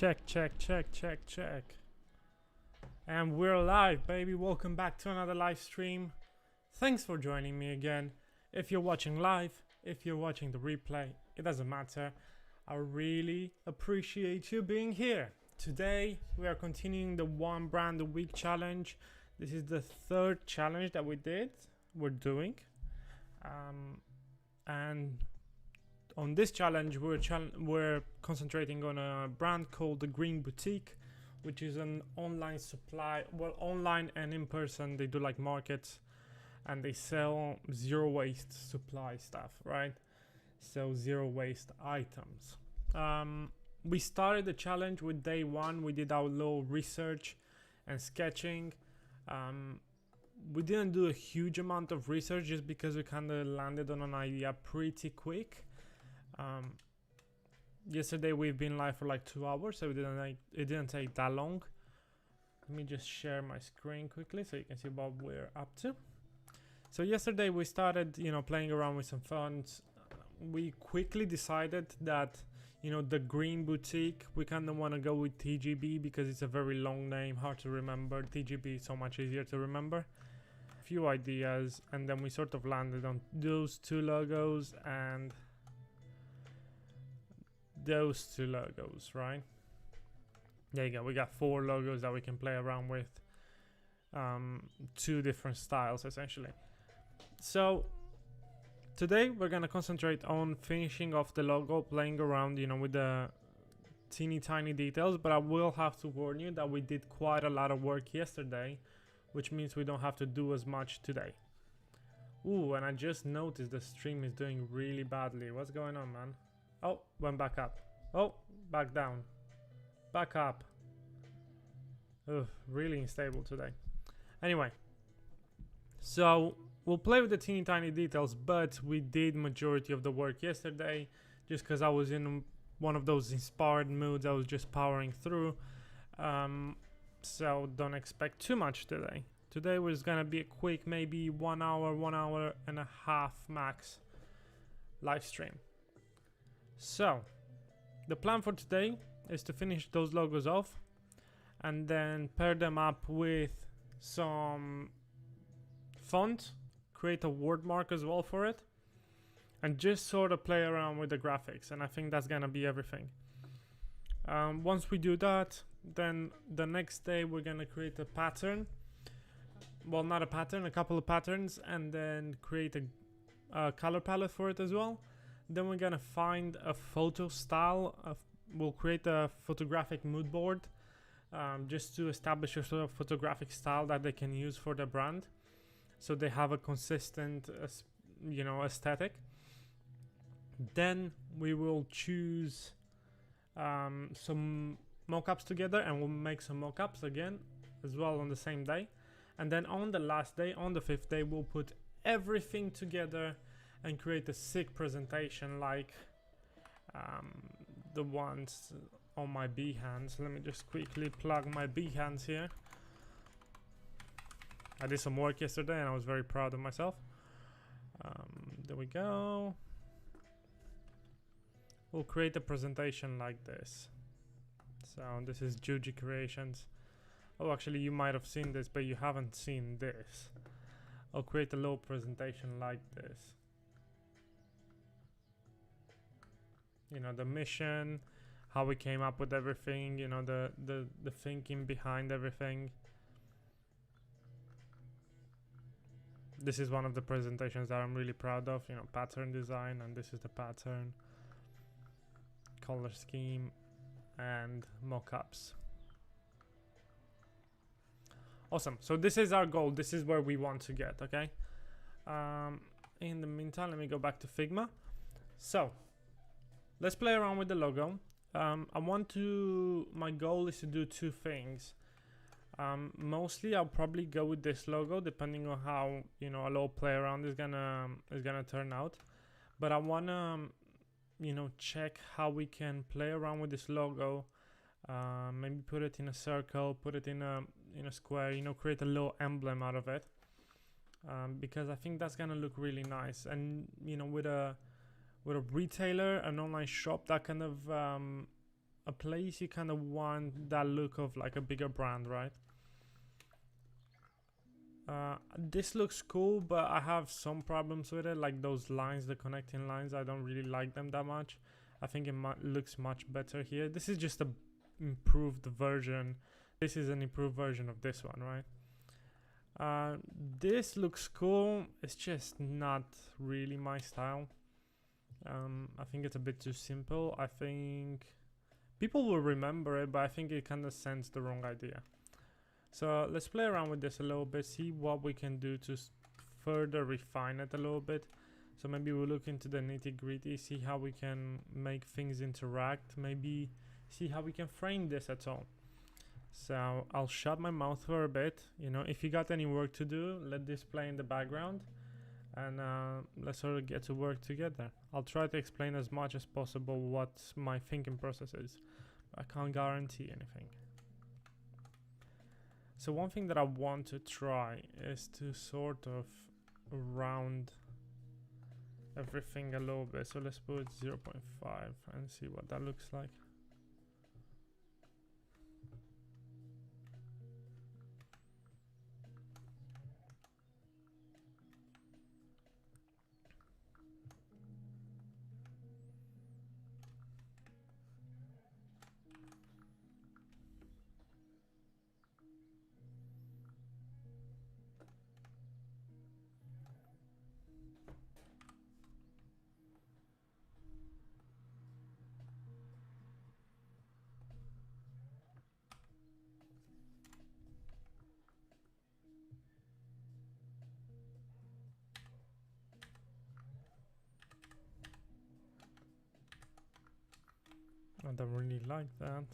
Check, check, check, check, check. And we're live, baby. Welcome back to another live stream. Thanks for joining me again. If you're watching live, if you're watching the replay, it doesn't matter. I really appreciate you being here. Today, we are continuing the one brand a week challenge. This is the third challenge that we're doing. And on this challenge, we're concentrating on a brand called the Green Boutique, which is an online supply, well, online and in person. They do like markets and they sell zero waste supply stuff, right? So zero waste items. We started the challenge with day one. We did our little research and sketching. We didn't do a huge amount of research just because we kind of landed on an idea pretty quick. Yesterday we've been live for like 2 hours, so it didn't take that long. Let me just share my screen quickly so you can see what we're up to. So yesterday we started, playing around with some fonts. We quickly decided that, the Green Boutique, we kind of want to go with TGB because it's a very long name, hard to remember. TGB is so much easier to remember. A few ideas, and then we sort of landed on those two logos and those two logos, right? There you go. We got 4 logos that we can play around with. 2 different styles essentially. So today we're gonna concentrate on finishing off the logo, playing around, with the teeny tiny details. But I will have to warn you that we did quite a lot of work yesterday, which means we don't have to do as much today. Ooh, and I just noticed the stream is doing really badly. What's going on, man? Oh, went back up. Oh, back down. Back up. Ugh, really unstable today. Anyway, so we'll play with the teeny tiny details, but we did majority of the work yesterday just because I was in one of those inspired moods. I was just powering through. So don't expect too much today. Today was gonna be a quick, maybe 1 hour, 1.5 hours max live stream. So the plan for today is to finish those logos off and then pair them up with some font, create a word mark as well for it, and just sort of play around with the graphics. And I think that's gonna be everything. Once we do that, then the next day we're gonna create a pattern. Well, not a pattern, a couple of patterns, and then create a color palette for it as well. Then we're gonna find a photo style. We'll create a photographic mood board just to establish a sort of photographic style that they can use for their brand, so they have a consistent, aesthetic. Then we will choose some mockups together, and we'll make some mockups again as well on the same day. And then on the last day, on the 5th day, we'll put everything together and create a sick presentation like the ones on my Behance. Let me just quickly plug my Behance here. I did some work yesterday and I was very proud of myself. There we go. We'll create a presentation like this. So this is Juji Creations. Oh, actually you might have seen this, but you haven't seen this. I'll create a little presentation like this. The mission, how we came up with everything, the thinking behind everything. This is one of the presentations that I'm really proud of, pattern design, and this is the pattern, color scheme, and mockups. Awesome. So this is our goal. This is where we want to get, okay? In the meantime, let me go back to Figma. So let's play around with the logo. My goal is to do 2 things. Mostly I'll probably go with this logo depending on how, a little play around is gonna turn out. But I wanna, check how we can play around with this logo. Maybe put it in a circle, put it in a square, create a little emblem out of it. Because I think that's gonna look really nice. And, with a retailer, an online shop, that kind of a place, you kind of want that look of like a bigger brand, right? This looks cool, but I have some problems with it, like those lines, the connecting lines. I don't really like them that much. I think it looks much better here. This is just a improved version. This is an improved version of this one, right? This looks cool. It's just not really my style. I think it's a bit too simple. I think people will remember it, but I think it kind of sends the wrong idea. So let's play around with this a little bit, see what we can do to further refine it a little bit. So maybe we'll look into the nitty-gritty, see how we can make things interact, maybe see how we can frame this at all. So I'll shut my mouth for a bit. You know, if you got any work to do, let this play in the background, and let's sort of get to work together. I'll try to explain as much as possible what my thinking process is. I can't guarantee anything. So one thing that I want to try is to sort of round everything a little bit. So let's put 0.5 and see what that looks like. I don't really like that.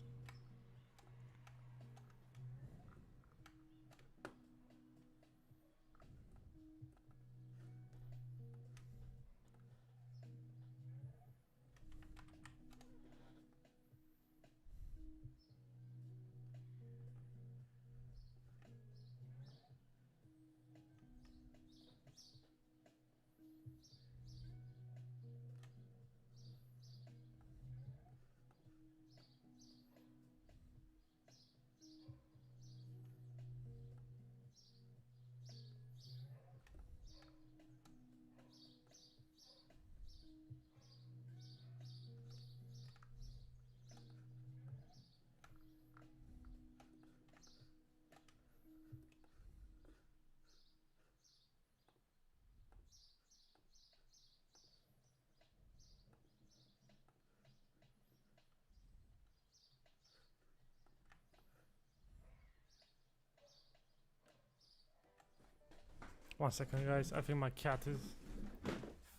One second, guys. I think my cat is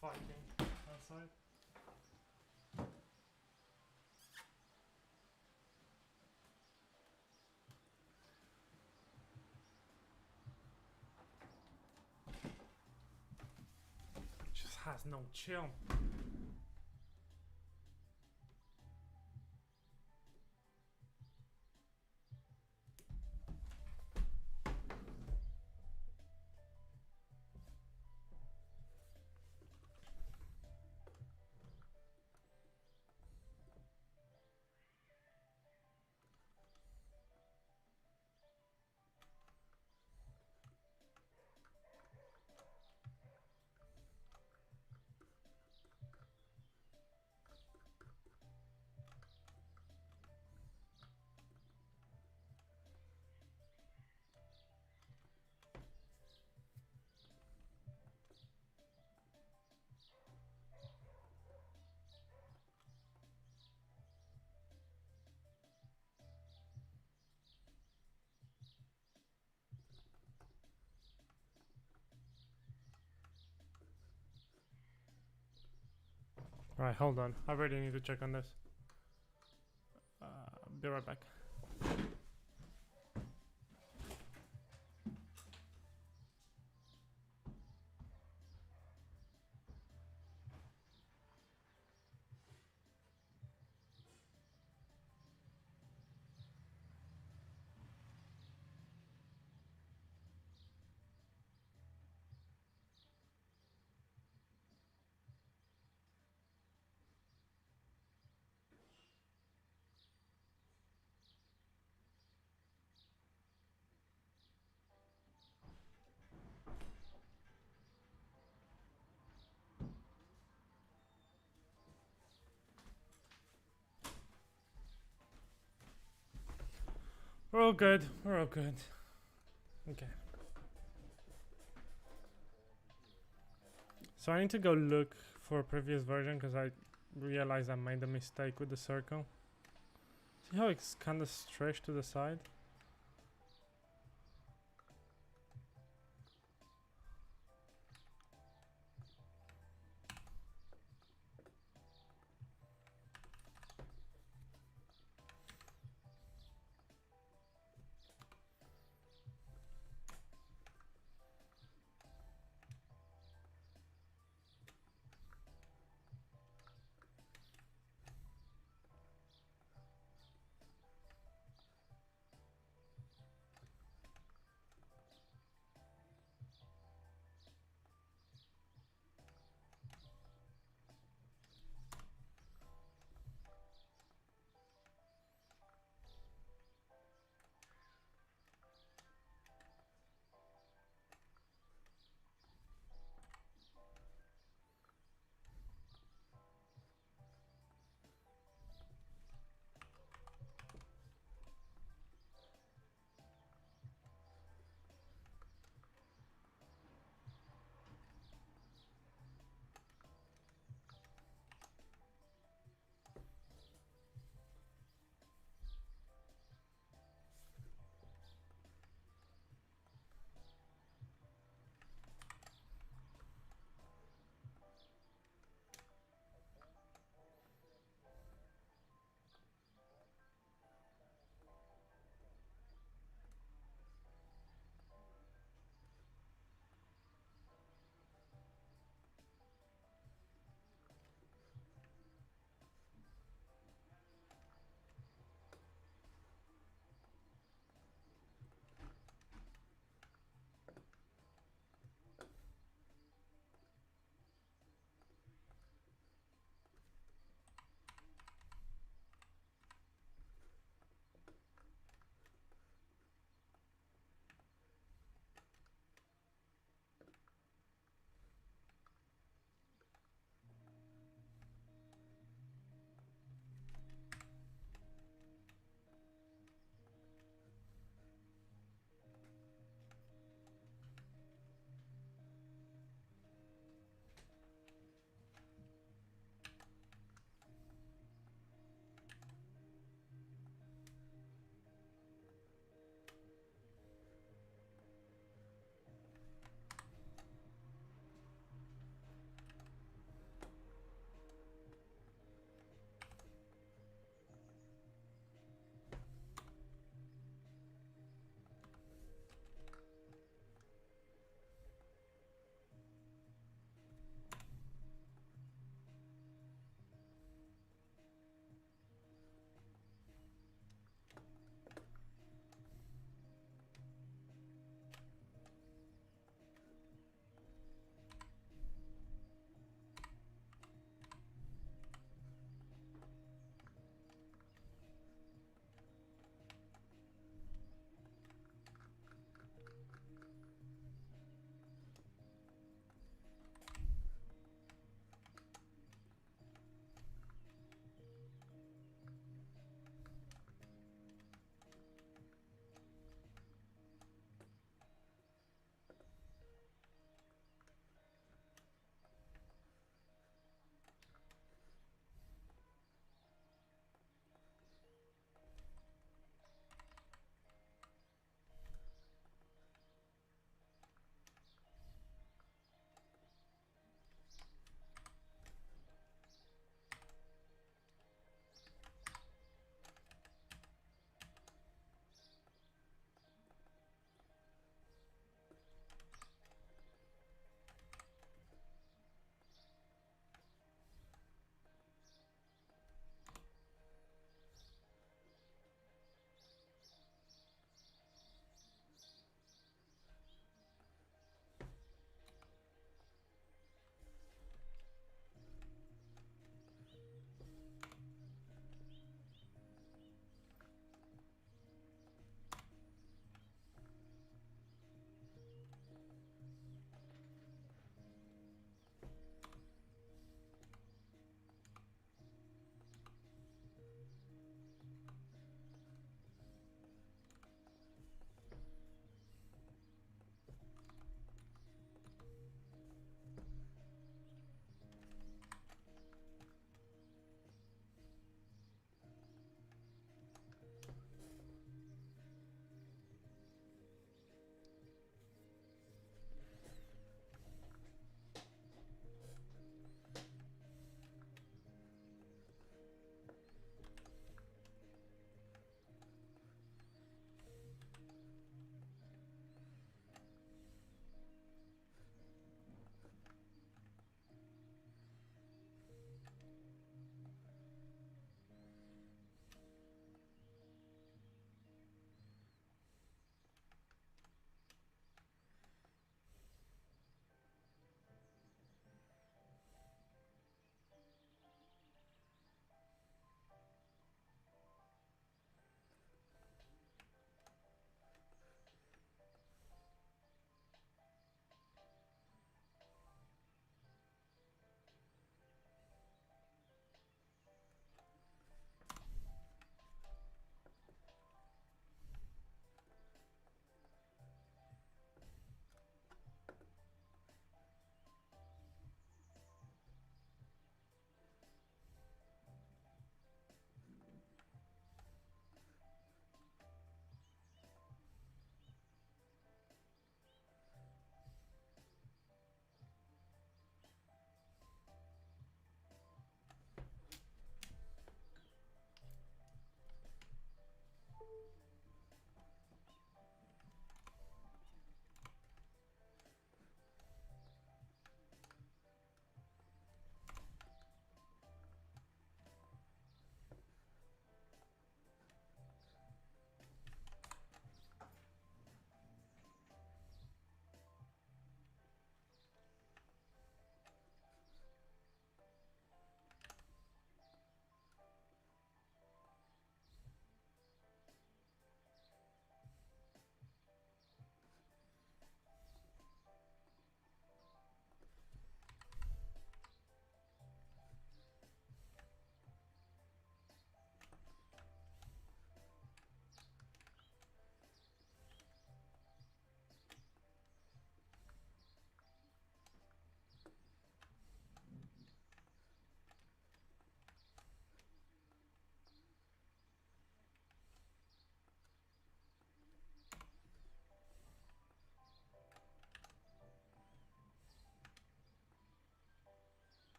fighting outside. Just has no chill. Right, hold on. I really need to check on this. Be right back. We're all good. We're all good. Okay. So I need to go look for a previous version because I realized I made a mistake with the circle. See how it's kind of stretched to the side?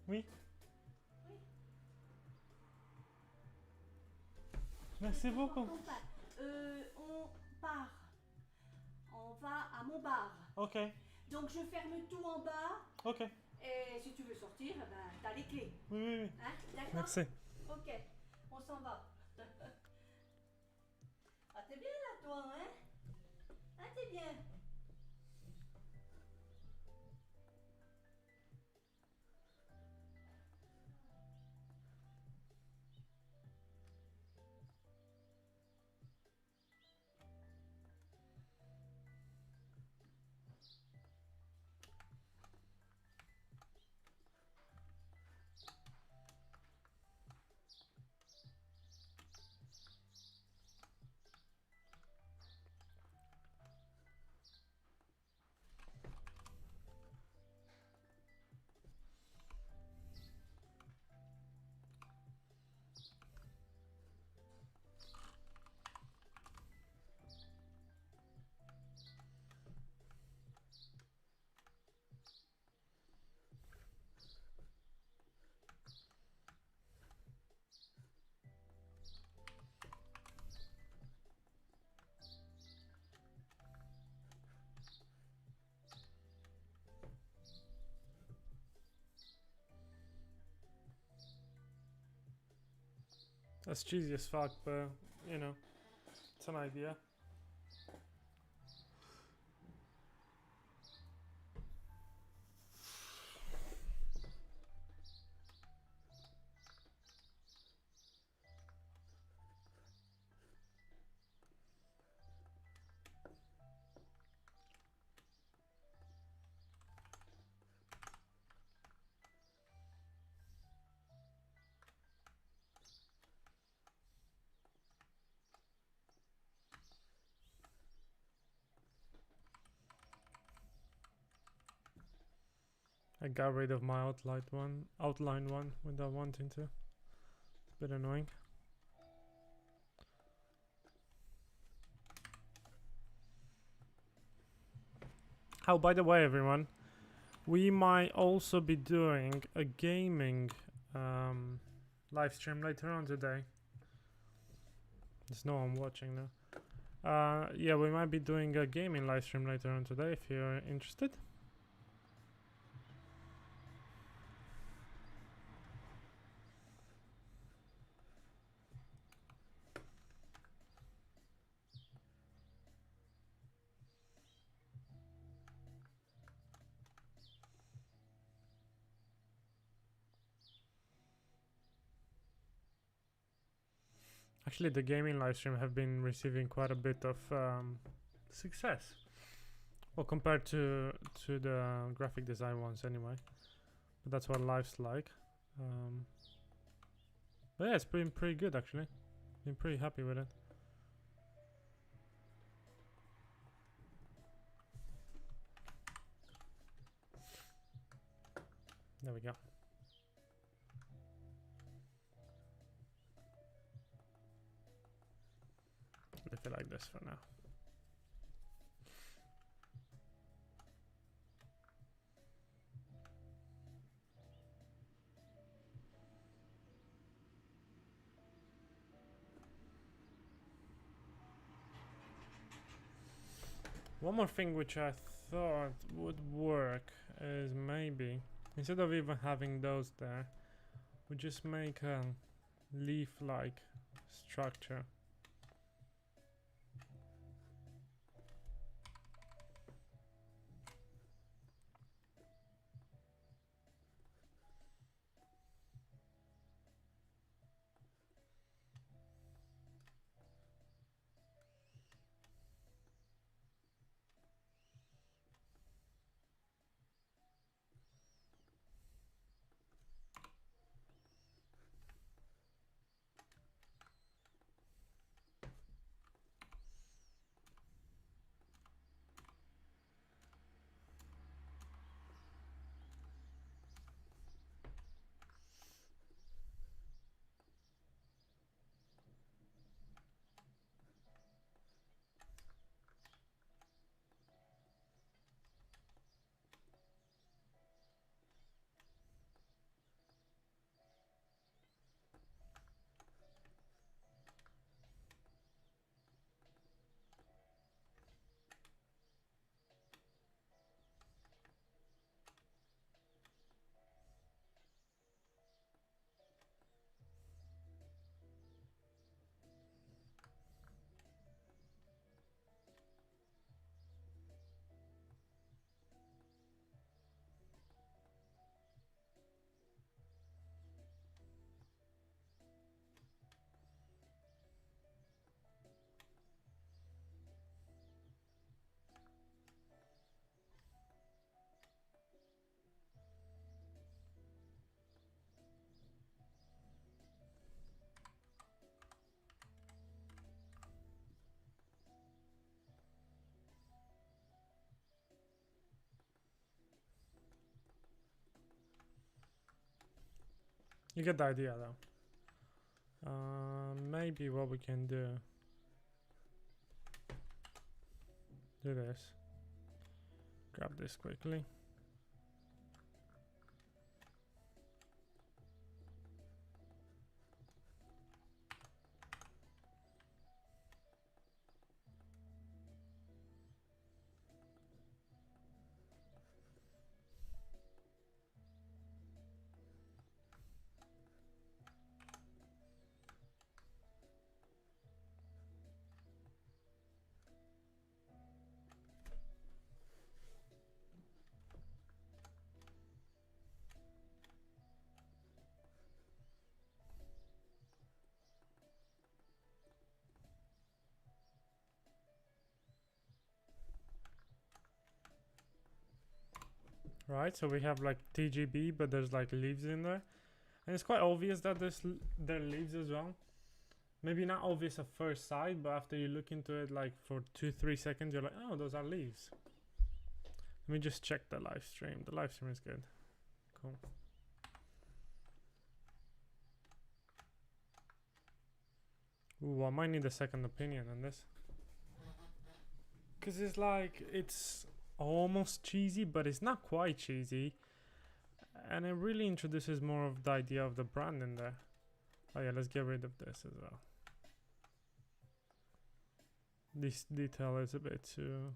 Oui. Oui. Merci beaucoup. On part. On va à mon bar. Ok, Donc je ferme tout en bas. ok. Et si tu veux sortir, ben, t'as les clés. Oui, oui, oui. Hein? D'accord? Merci. Ok, on s'en va. Ah, t'es bien là, toi, hein? Ah, t'es bien. That's cheesy as fuck, but you know, it's an idea. I got rid of my outline one without wanting to. It's a bit annoying. Oh, by the way, everyone, we might also be doing a gaming live stream later on today. There's no one watching now. Yeah, we might be doing a gaming live stream later on today if you're interested. Actually, the gaming live stream have been receiving quite a bit of success. Well, compared to the graphic design ones anyway. But that's what life's like. But yeah, it's been pretty good actually. Been pretty happy with it. There we go. Leave it like this for now. One more thing which I thought would work is maybe instead of even having those there, we just make a leaf-like structure. You get the idea though. Maybe what we can do this. Grab this quickly. Right, so we have like TGB, but there's like leaves in there. And it's quite obvious that there are leaves as well. Maybe not obvious at first sight, but after you look into it like for 2-3 seconds, you're like, oh, those are leaves. Let me just check the live stream. The live stream is good. Cool. Ooh, I might need a second opinion on this. Because it's like, it's almost cheesy, but it's not quite cheesy. And it really introduces more of the idea of the brand in there. Oh yeah, let's get rid of this as well. This detail is a bit too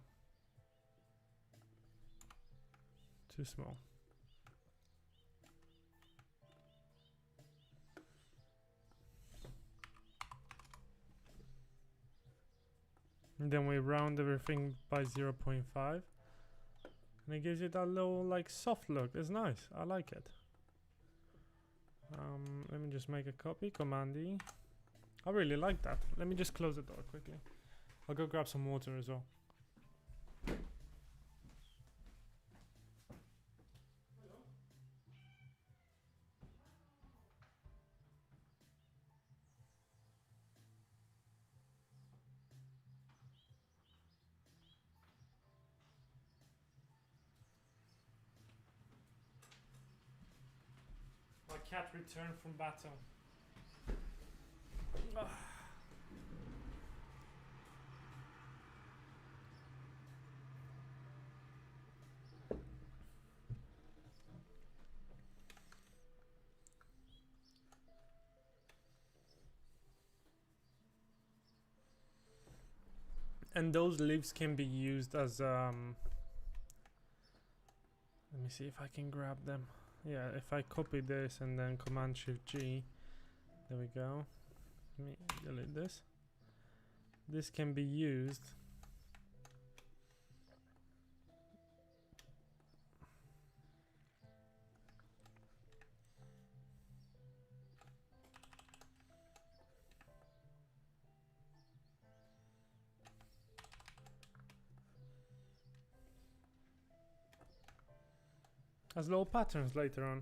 small. And then we round everything by 0.5. And it gives you that little like soft look. It's nice. I like it. Let me just make a copy. Command E. I really like that. Let me just close the door quickly. I'll go grab some water as well. My cat returned from battle. And those leaves can be used as let me see if I can grab them. Yeah, if I copy this and then Command Shift G, there we go. Let me delete this. This can be used as little patterns later on.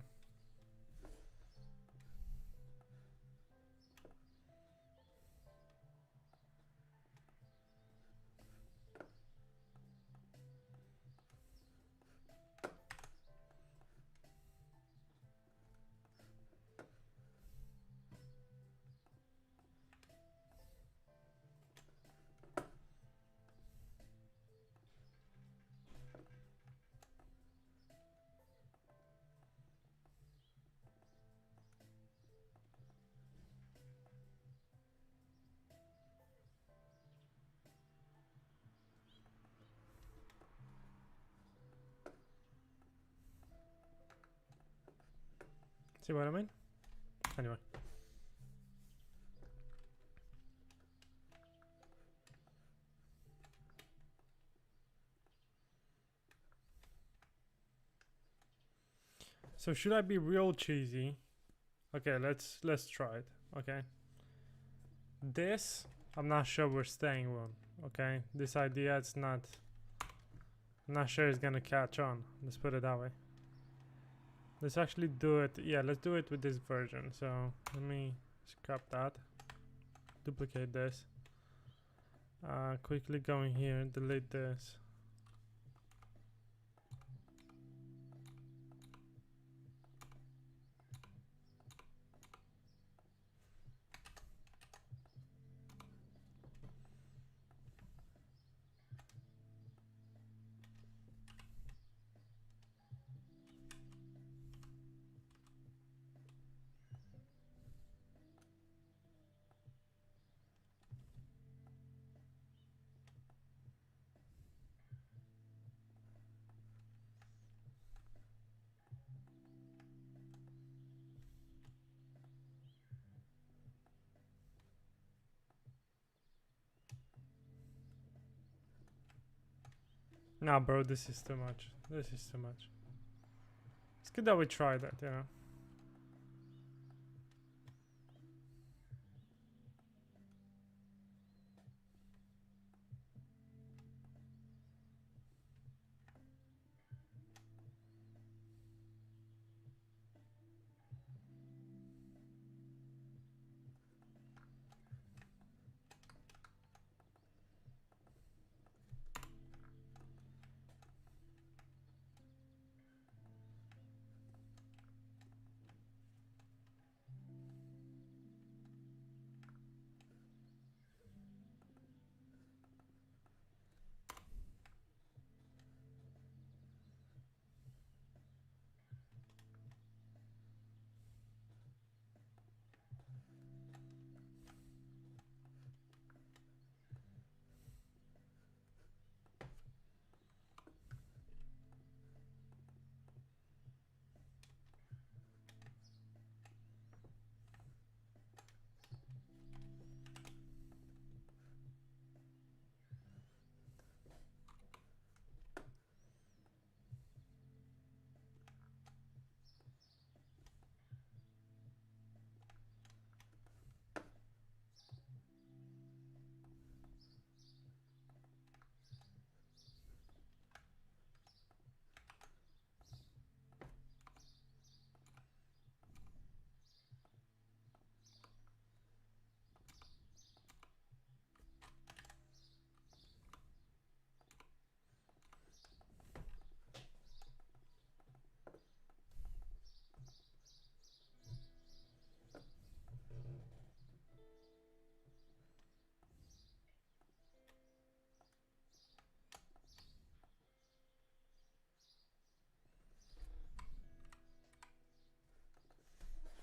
See what I mean? Anyway. So should I be real cheesy? Okay, let's try it. Okay. This, I'm not sure we're staying on. Okay, this idea, it's not. I'm not sure it's gonna catch on. Let's put it that way. Let's actually do it. Yeah, let's do it with this version. So let me scrap that. Duplicate this. Quickly go in here and delete this. Nah, bro, this is too much. This is too much. It's good that we tried that, you know.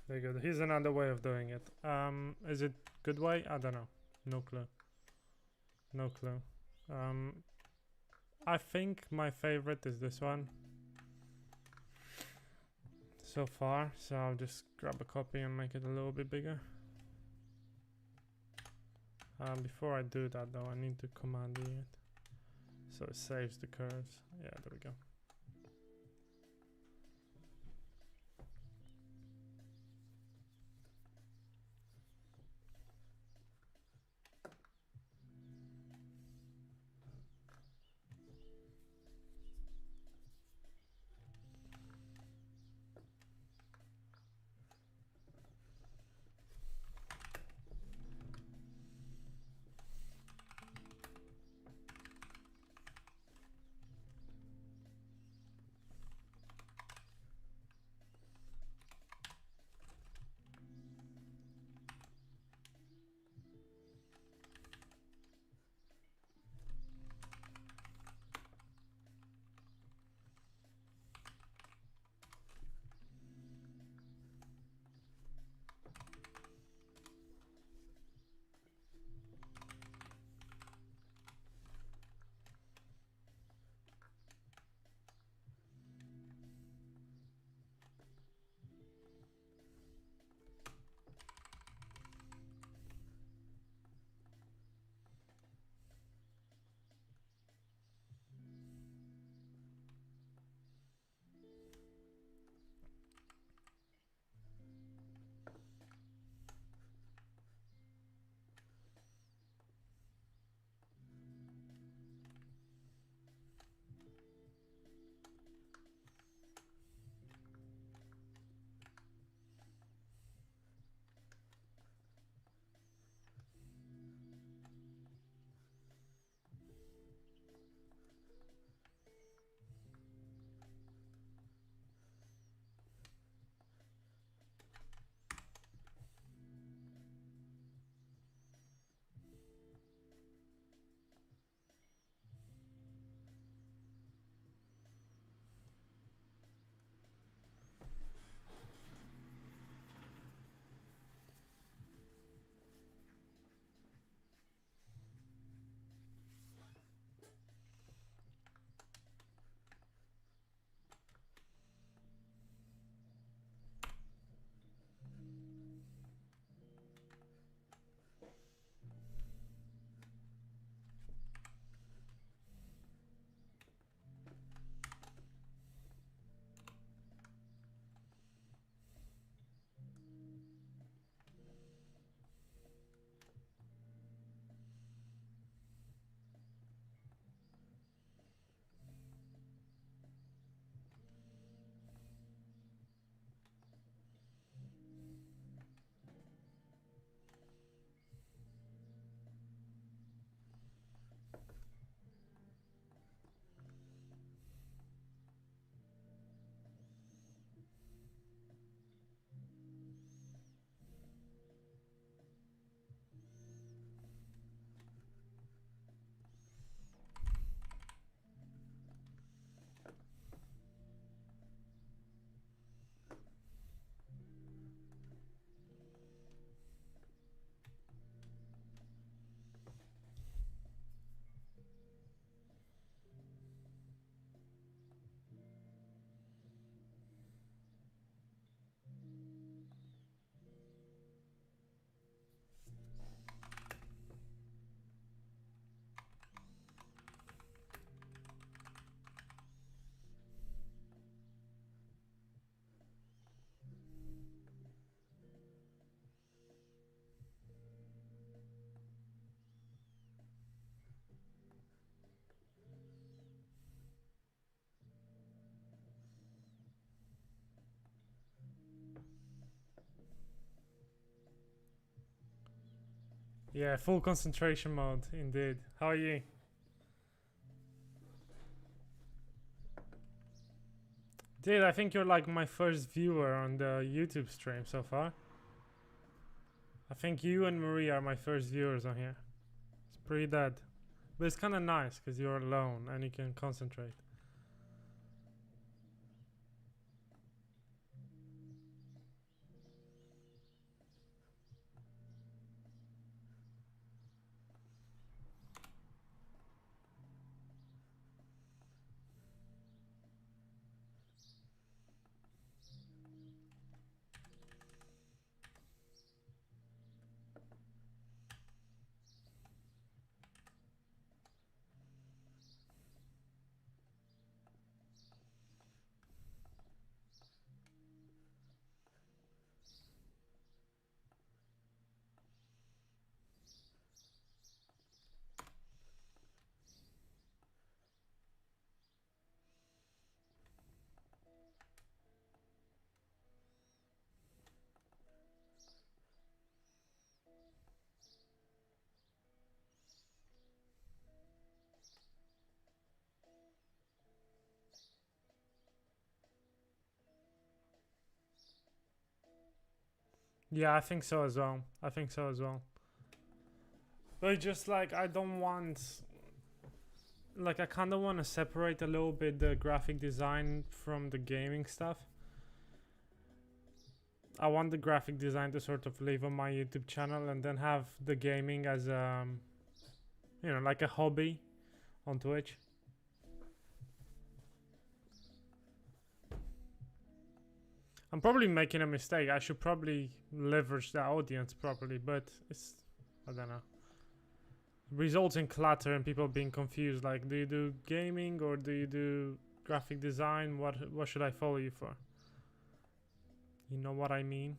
Very good. Here's another way of doing it. Is it good way? I don't know. No clue. No clue. I think my favorite is this one so far. So I'll just grab a copy and make it a little bit bigger. Before I do that though, I need to command E it so it saves the curves. Yeah, there we go. Yeah, full concentration mode, indeed. How are you? Dude, I think you're like my first viewer on the YouTube stream so far. I think you and Marie are my first viewers on here. It's pretty dead. But it's kind of nice because you're alone and you can concentrate. Yeah, I think so as well. I think so as well. But just like I don't want, like I kind of want to separate a little bit the graphic design from the gaming stuff. I want the graphic design to sort of live on my YouTube channel and then have the gaming as you know, like a hobby on Twitch. I'm probably making a mistake. I should probably leverage the audience properly, but it's, I don't know. Results in clutter and people being confused. Like, do you do gaming or do you do graphic design? What should I follow you for? You know what I mean?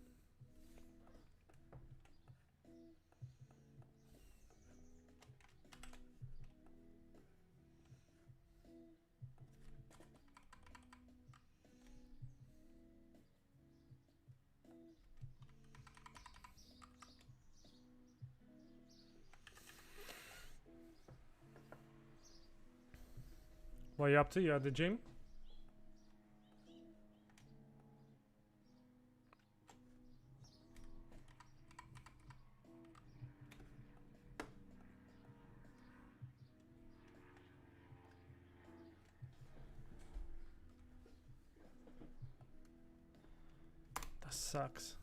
What are you up to? You at the gym? That sucks.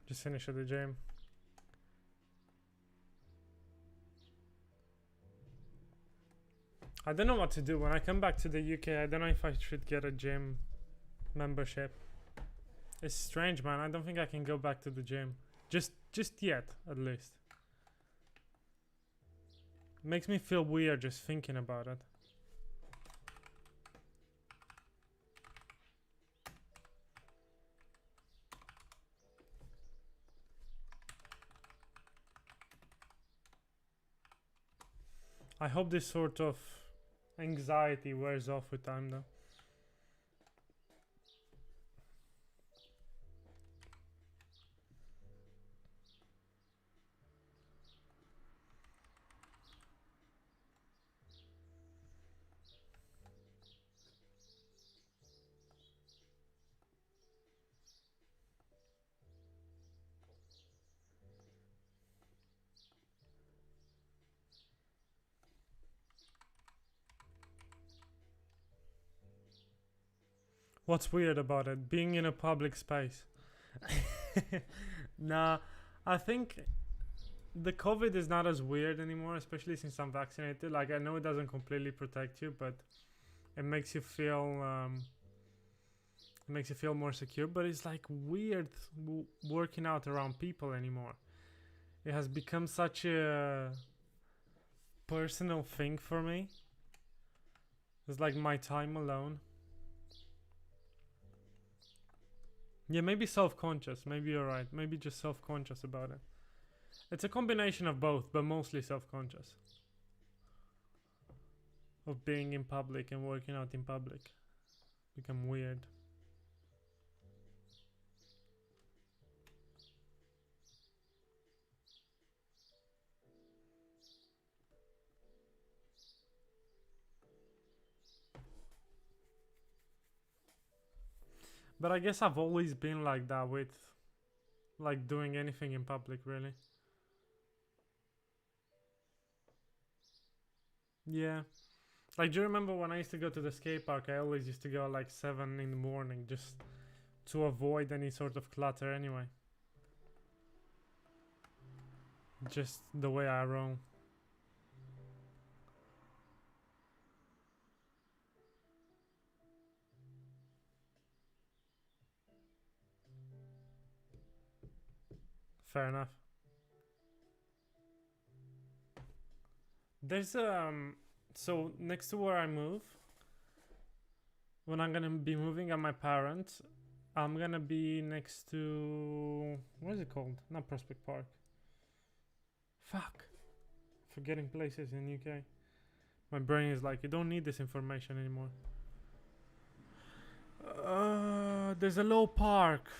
Just finished at the gym. I don't know what to do. When I come back to the UK, I don't know if I should get a gym membership. It's strange, man. I don't think I can go back to the gym. Just yet, at least. Makes me feel weird just thinking about it. I hope this sort of anxiety wears off with time, though. What's weird about it? Being in a public space. Nah, I think the COVID is not as weird anymore, especially since I'm vaccinated. Like, I know it doesn't completely protect you, but it makes you feel more secure. But it's like weird working out around people anymore. It has become such a personal thing for me. It's like my time alone. Yeah, maybe self-conscious. Maybe you're right. Maybe just self-conscious about it. It's a combination of both, but mostly self-conscious. Of being in public and working out in public. Become weird. But I guess I've always been like that with like doing anything in public, really. Yeah. Like, do you remember when I used to go to the skate park? I always used to go like 7 in the morning just to avoid any sort of clutter anyway. Just the way I roam. Fair enough. There's so next to where I move, when I'm gonna be moving at my parents, I'm gonna be next to, what is it called? Not Prospect Park. Fuck. Forgetting places in UK. My brain is like, you don't need this information anymore. There's a low park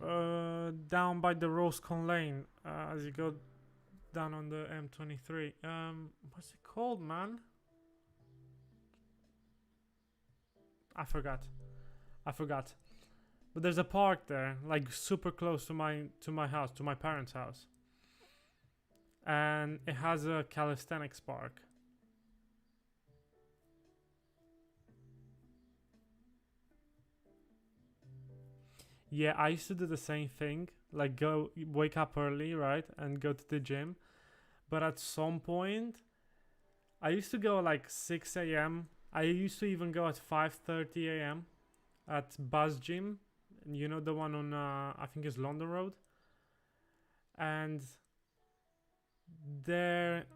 down by the Rosecone Lane as you go down on the M23. What's it called, man? I forgot. But there's a park there, like super close to my house, to my parents' house. And it has a calisthenics park. Yeah, I used to do the same thing, like wake up early, right, and go to the gym. But at some point, I used to go like 6 a.m. I used to even go at 5:30 a.m. at Buzz Gym. You know, the one on I think it's London Road. And there,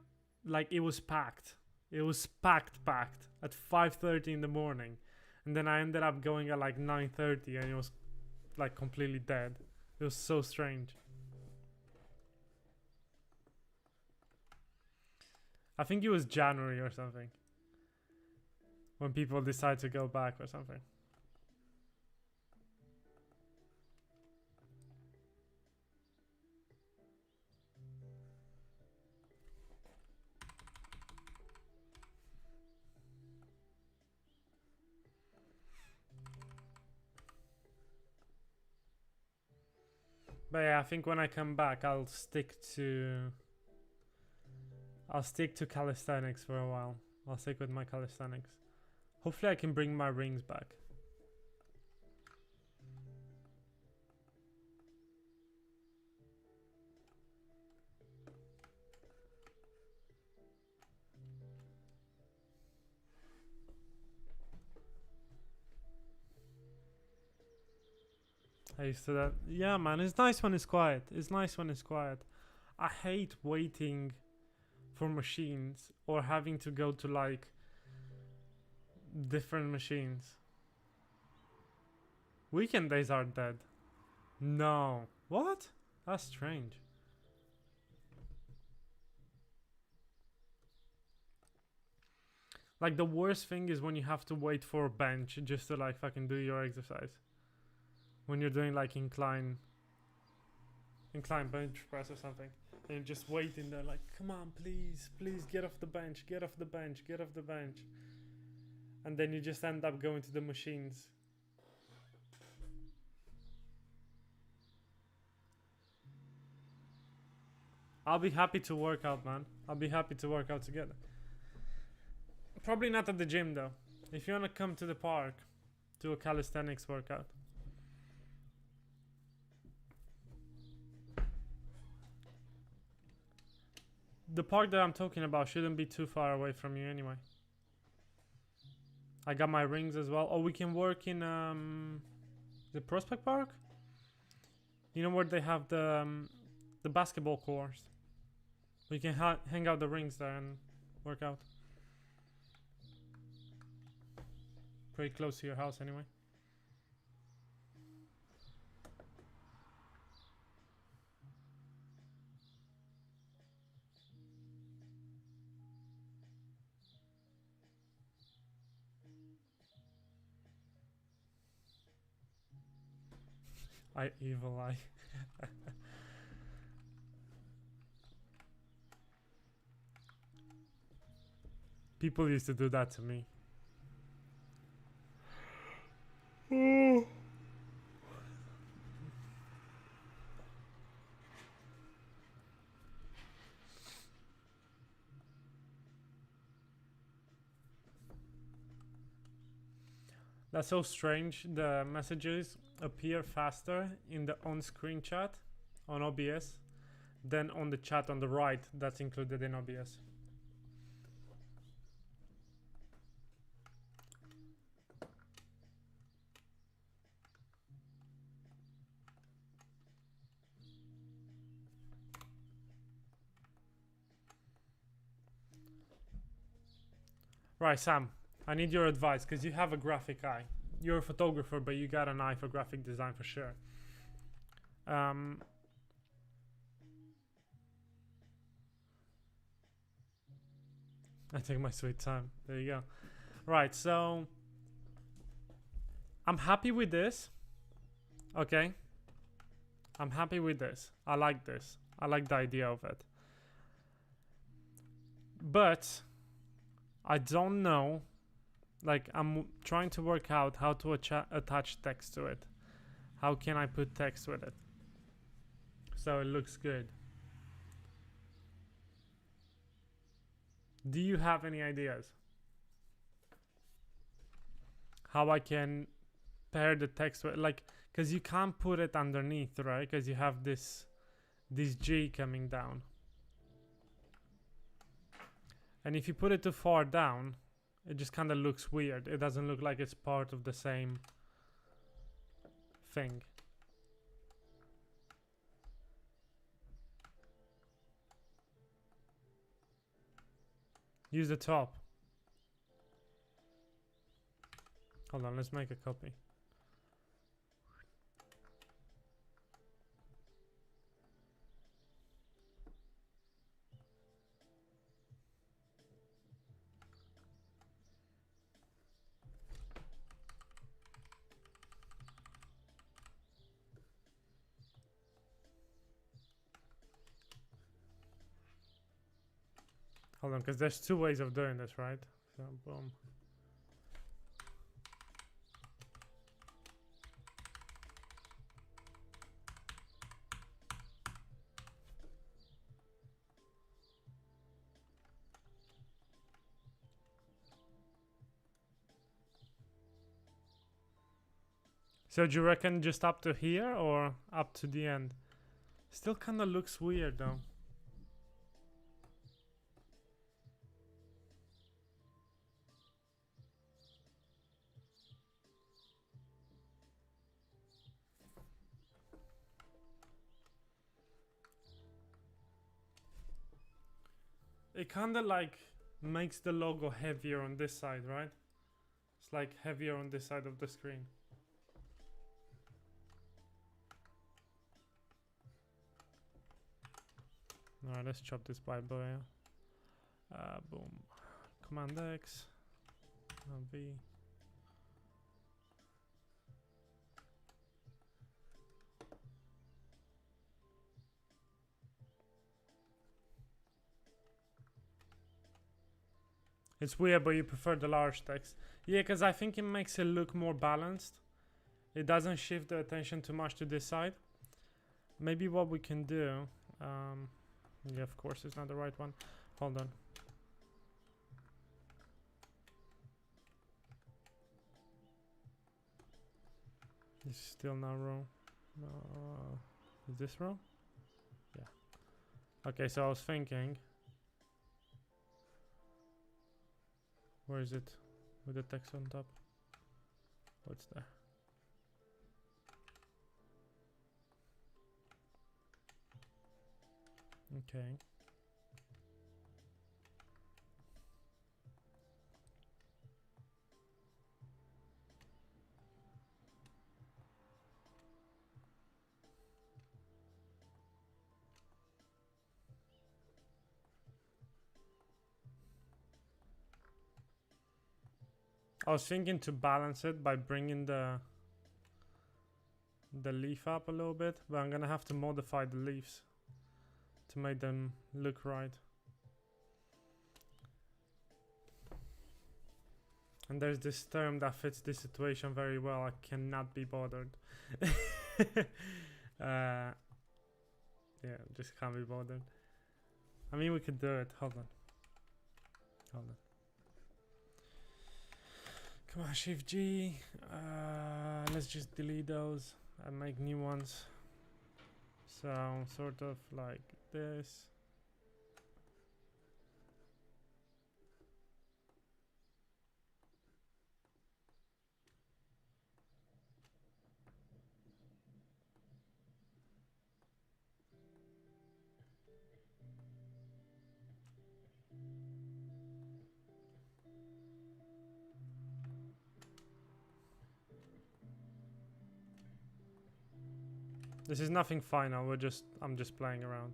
like, it was packed. It was packed at 5:30 in the morning. And then I ended up going at like 9:30 and it was like completely dead. It was so strange. I think it was January or something when people decide to go back or something. But yeah, I think when I come back, I'll stick to calisthenics for a while. I'll stick with my calisthenics. Hopefully I can bring my rings back. I used to that. Yeah, man, it's nice when it's quiet. I hate waiting for machines or having to go to like different machines. Weekend days are dead. No. What? That's strange. Like, the worst thing is when you have to wait for a bench just to like fucking do your exercise. When you're doing like incline bench press or something. And you're just waiting there like, come on, please get off the bench. And then you just end up going to the machines. I'll be happy to work out, man. I'll be happy to work out together. Probably not at the gym though. If you wanna come to the park, do a calisthenics workout. the park that I'm talking about shouldn't be too far away from you anyway. I got my rings as well. Oh, we can work in the Prospect Park. You know where they have the basketball courts. We can hang out the rings there and work out. Pretty close to your house anyway. Evil eye. People used to do that to me. That's so strange. The messages appear faster in the on-screen chat on OBS than on the chat on the right that's included in OBS. Right, Sam, I need your advice because you have a graphic eye. You're a photographer, but you got an eye for graphic design for sure. I take my sweet time. There you go. Right, so I'm happy with this. Okay. I'm happy with this. I like this. I like the idea of it. But I don't know. Like, I'm trying to work out how to attach text to it. How can I put text with it so it looks good? Do you have any ideas? How I can pair the text with, like, because you can't put it underneath, right? Because you have this G coming down. And if you put it too far down, it just kind of looks weird. It doesn't look like it's part of the same thing. Use the top. Hold on, let's make a copy. Hold on, because there's two ways of doing this, right? So, boom. So do you reckon just up to here or up to the end? Still kind of looks weird though. It kind of like makes the logo heavier on this side, right? It's like heavier on this side of the screen. Alright, let's chop this by boy. Boom. Command X. V. It's weird, but you prefer the large text. Yeah, because I think it makes it look more balanced. It doesn't shift the attention too much to this side. Maybe what we can do... yeah, of course, it's not the right one. Hold on. This is still not row. Is this row? Yeah. Okay, so I was thinking Where is it? With the text on top. What's there? Okay. I was thinking to balance it by bringing the leaf up a little bit, but I'm gonna have to modify the leaves to make them look right. And there's this term that fits this situation very well. I cannot be bothered. Yeah, just can't be bothered. I mean, we could do it. Hold on. Hold on. Come on, Shift G. Let's just delete those and make new ones. So, sort of like this. This is nothing final. I'm just playing around.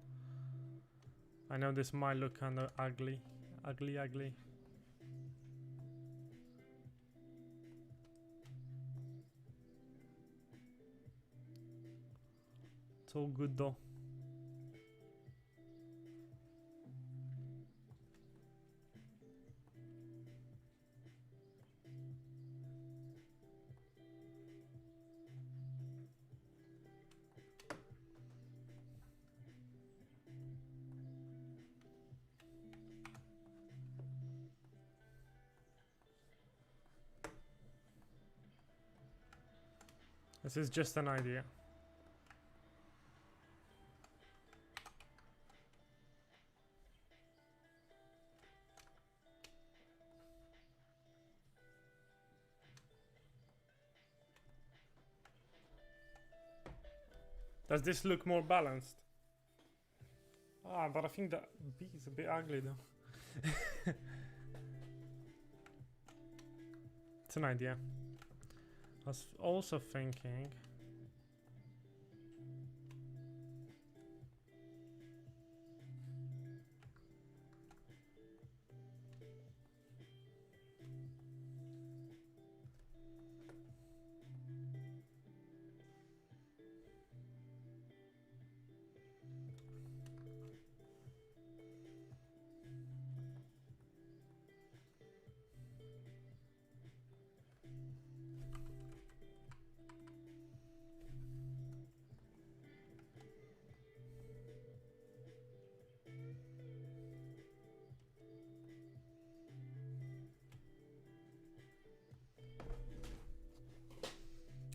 I know this might look kind of ugly. Ugly. It's all good though. This is just an idea. Does this look more balanced? Ah, but I think that B is a bit ugly though. It's an idea. I was also thinking.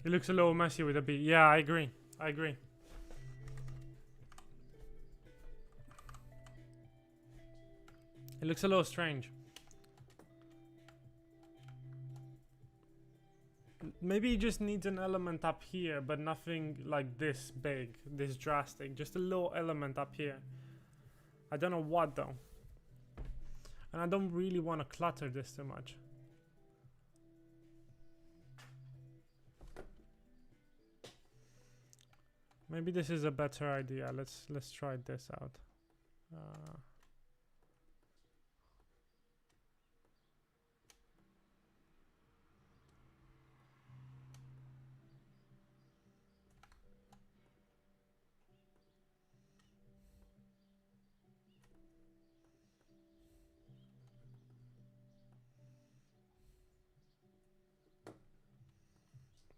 It looks a little messy with a B. Yeah, I agree. It looks a little strange. Maybe it just needs an element up here, but nothing like this big, this drastic. Just a little element up here. I don't know what though. And I don't really want to clutter this too much. Maybe this is a better idea. Let's try this out.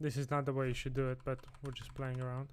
This is not the way you should do it, but we're just playing around.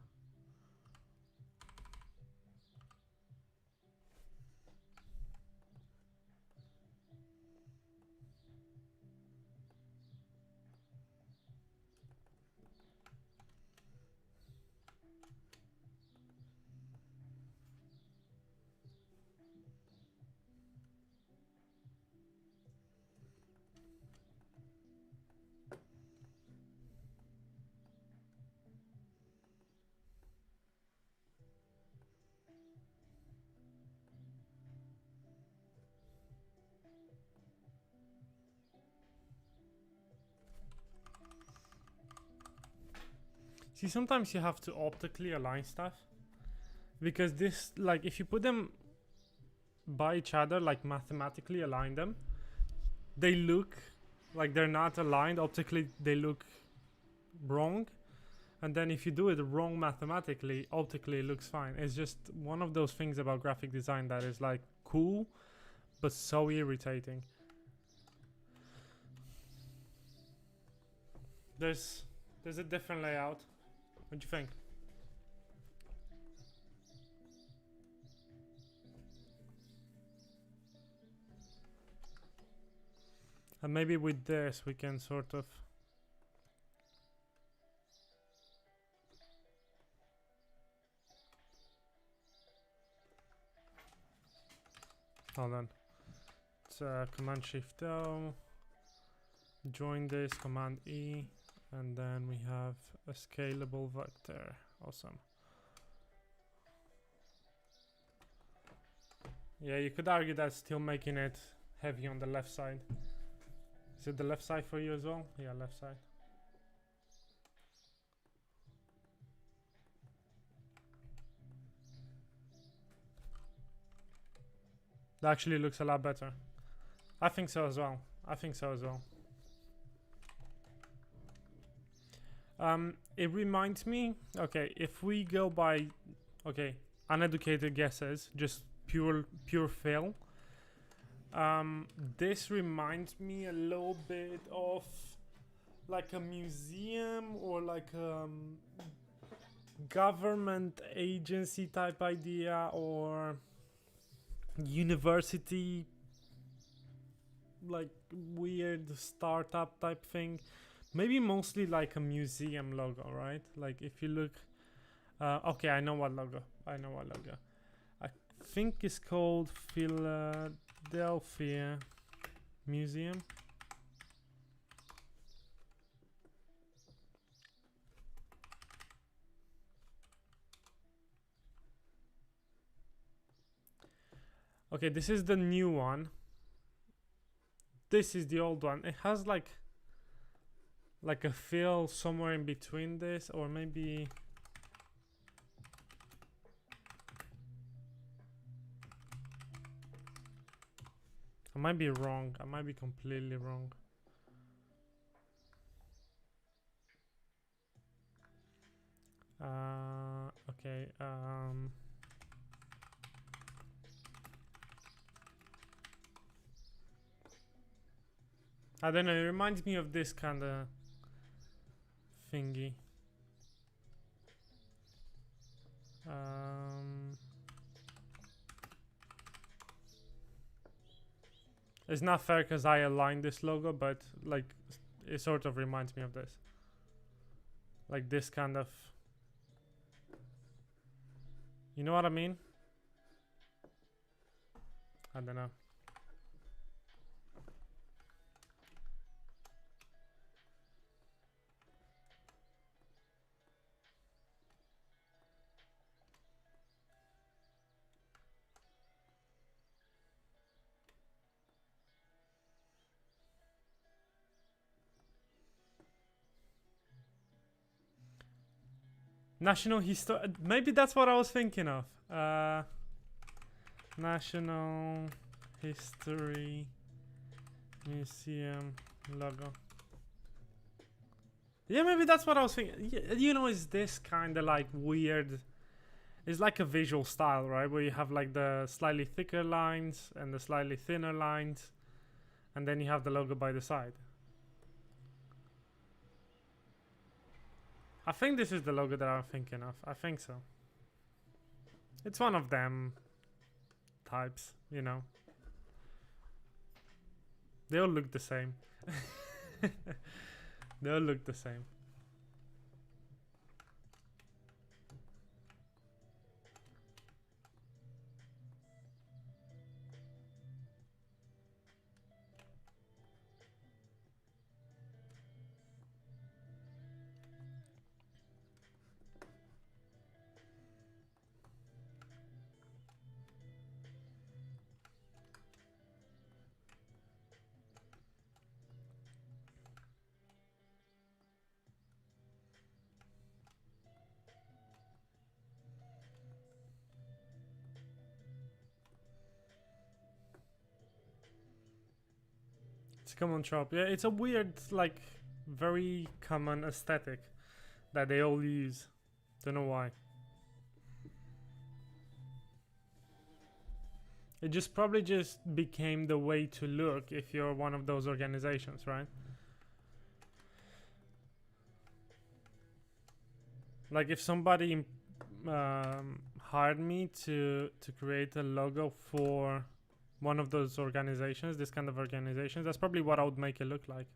See, sometimes you have to optically align stuff. Because this, like, if you put them by each other, like mathematically align them, they look like they're not aligned. Optically, they look wrong. And then if you do it wrong mathematically, optically it looks fine. It's just one of those things about graphic design that is like cool, but so irritating. There's a different layout. What do you think? And maybe with this we can sort of... Hold on. It's Command Shift O. Join this, Command E. And then we have a scalable vector. Awesome. Yeah, you could argue that's still making it heavy on the left side. Is it the left side for you as well? Yeah, left side. That actually looks a lot better. I think so as well. I think so as well. It reminds me, okay, if we go by, okay, uneducated guesses, just pure feel. This reminds me a little bit of like a museum or like government agency type idea or university, like weird startup type thing. Maybe mostly like a museum logo, right? Like if you look, okay, I know what logo. I think it's called Philadelphia Museum. Okay, this is the new one. This is the old one. It has like a feel somewhere in between this, or maybe I might be wrong. I might be completely wrong. Okay. I don't know. It reminds me of this kind of thingy. It's not fair because I aligned this logo, but like it sort of reminds me of this. Like this kind of, you know what I mean? I don't know. National History. Maybe that's what I was thinking of. National History Museum logo. Yeah, maybe that's what I was thinking. You know, it's this kind of like weird. It's like a visual style, right? Where you have like the slightly thicker lines and the slightly thinner lines, and then you have the logo by the side. I think this is the logo that I'm thinking of. I think so. It's one of them types, you know. They all look the same. They all look the same. It's a common trope. Yeah, it's a weird, like, very common aesthetic that they all use. Don't know why. It just probably just became the way to look if you're one of those organizations, right? Like if somebody hired me to create a logo for one of those organizations, this kind of organizations, that's probably what I would make it look like.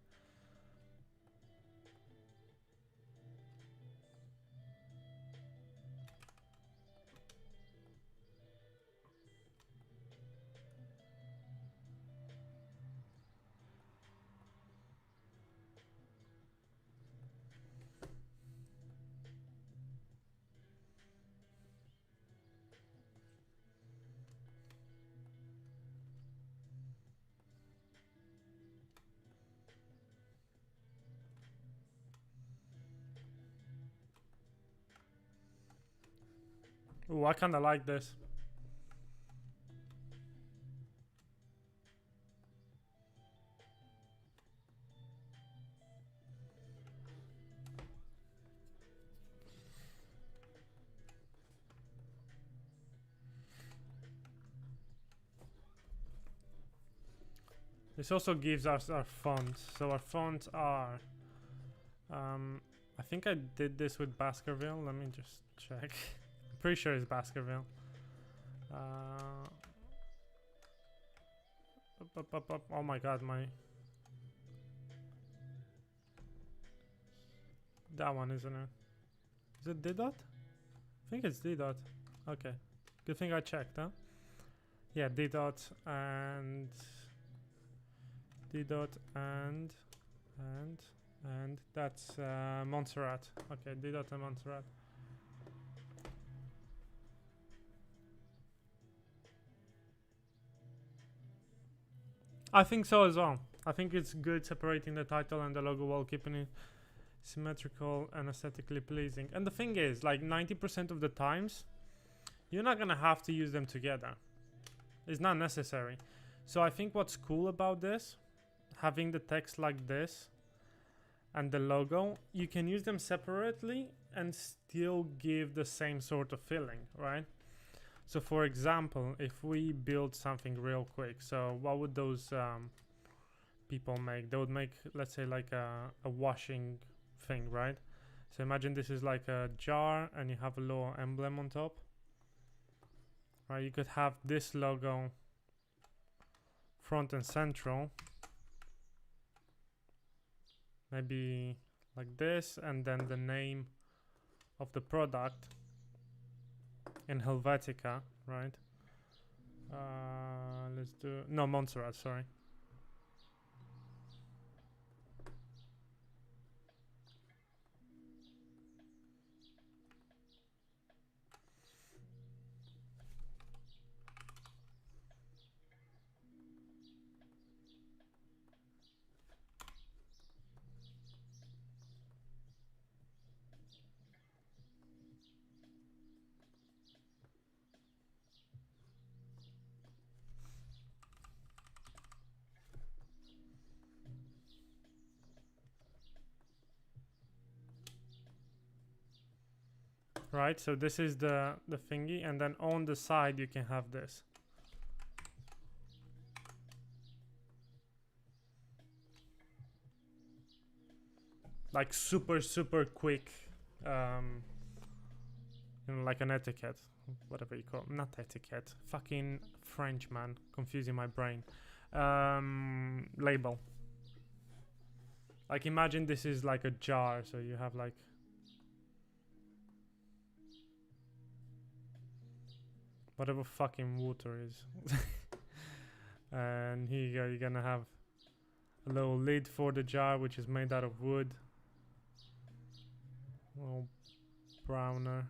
Ooh, I kinda like this. This also gives us our fonts. So our fonts are, I think I did this with Baskerville. Let me just check. I'm pretty sure it's Baskerville. Oh my god, that one, isn't it? Is it D dot? I think it's D dot. Okay, good thing I checked, huh? Yeah, D dot and D dot and that's Montserrat. Okay, D dot and Montserrat. I think so as well. I think it's good separating the title and the logo while keeping it symmetrical and aesthetically pleasing. And the thing is, like 90% of the times, you're not gonna have to use them together. It's not necessary. So I think what's cool about this, having the text like this and the logo, you can use them separately and still give the same sort of feeling, right? So for example, if we build something real quick, so what would those people make? They would make, let's say, like a washing thing, right? So imagine this is like a jar and you have a little emblem on top, right? You could have this logo front and central, maybe like this, and then the name of the product in Helvetica, right? Let's do, no, Montserrat, sorry. Right, so this is the thingy, and then on the side you can have this. Like super quick, you know, like an etiquette, whatever you call it. Not etiquette, fucking French, man, confusing my brain. Label. Like imagine this is like a jar, so you have like whatever fucking water is. And here you go, you're gonna have a little lid for the jar, which is made out of wood. A little browner.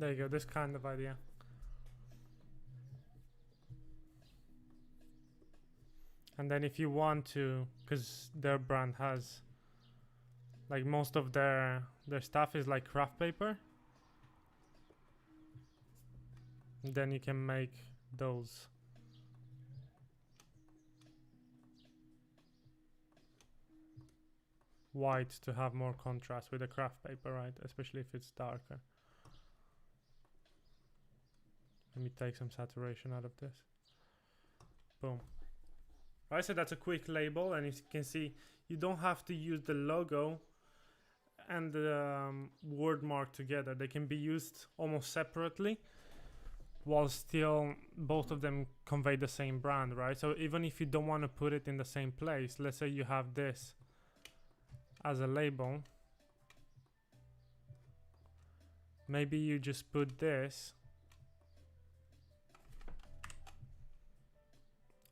There you go, this kind of idea. And then if you want to, because their brand has, like, most of their stuff is like craft paper, then you can make those. White to have more contrast with the craft paper, right? Especially if it's darker. Let me take some saturation out of this. Boom. Right, so that's a quick label, and as you can see, you don't have to use the logo and the word mark together. They can be used almost separately, while still both of them convey the same brand, right? So even if you don't want to put it in the same place, let's say you have this as a label, maybe you just put this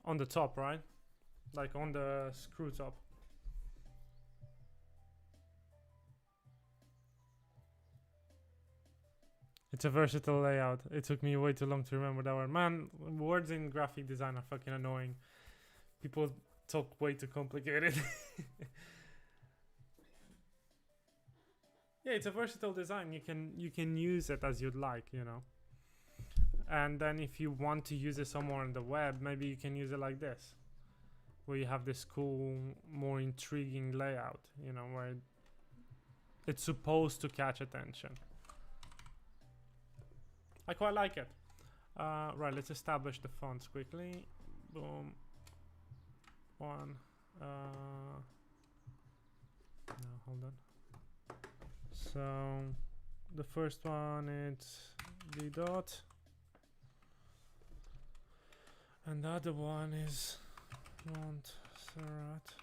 on the top, right? Like on the screw top. It's a versatile layout. It took me way too long to remember that word. Man, words in graphic design are fucking annoying. People talk way too complicated. Yeah, it's a versatile design. You can use it as you'd like, you know. And then if you want to use it somewhere on the web, maybe you can use it like this, where you have this cool, more intriguing layout, you know, where it's supposed to catch attention. I quite like it. Right, let's establish the fonts quickly. Boom. One. No, hold on. So the first one, it's D dot, and the other one is Montserrat.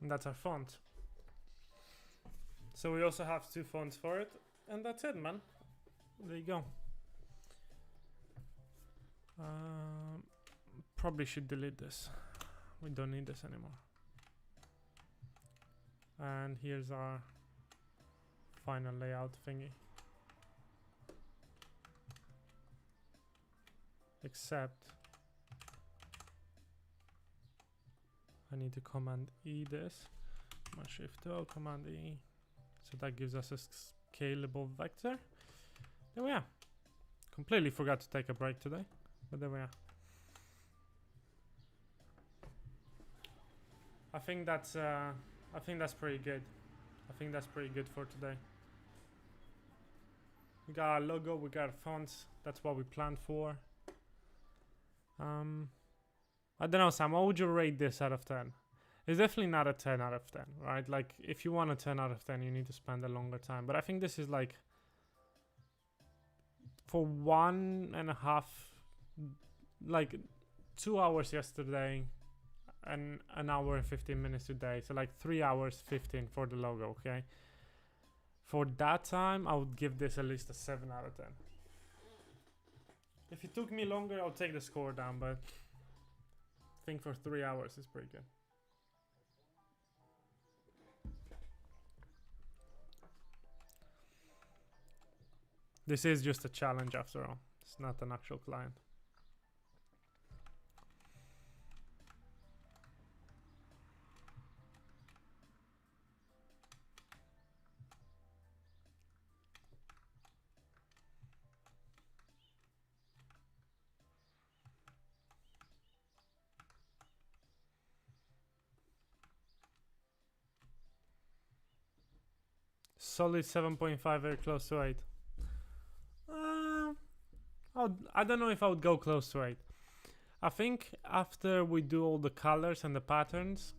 And that's our font. So we also have two fonts for it, and that's it, man. There you go. Probably should delete this. We don't need this anymore. And here's our final layout thingy. Except I need to Command E this. Command Shift O, Command E. So that gives us a scalable vector. There we are. Completely forgot to take a break today, but there we are. I think that's pretty good. I think that's pretty good for today. We got our logo, we got our fonts. That's what we planned for. I don't know, Sam, what would you rate this out of 10? It's definitely not a 10 out of 10, right? Like, if you want a 10 out of 10, you need to spend a longer time. But I think this is like, for 1.5, like 2 hours yesterday, and an hour and 15 minutes today. So like 3 hours 15 for the logo, okay? For that time, I would give this at least a 7 out of 10. If it took me longer, I'll take the score down, but I think for 3 hours is pretty good. This is just a challenge after all. It's not an actual client. Solid 7.5, very close to 8. I don't know if I would go close to 8. I think after we do all the colors and the patterns,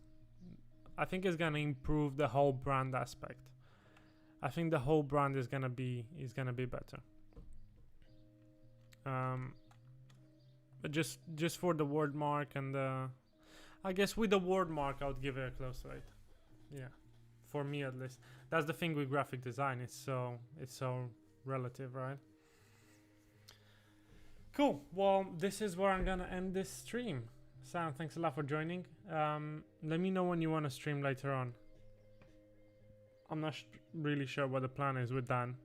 I think it's gonna improve the whole brand aspect. I think the whole brand is gonna be better. But just for the word mark and I guess with the word mark I would give it a close to 8. Yeah, for me at least. That's the thing with graphic design. It's so relative, right? Cool. Well, this is where I'm gonna end this stream. Sam, thanks a lot for joining. Let me know when you want to stream later on. I'm not really sure what the plan is with Dan,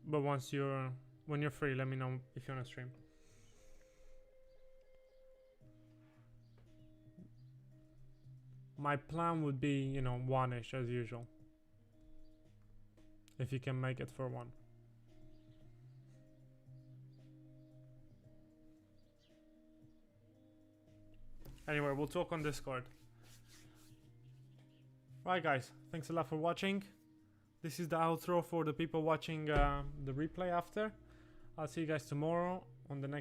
but when you're free, let me know if you want to stream. My plan would be, you know, 1-ish as usual. If you can make it for 1. Anyway, we'll talk on Discord. Right, guys, thanks a lot for watching. This is the outro for the people watching the replay after. I'll see you guys tomorrow on the next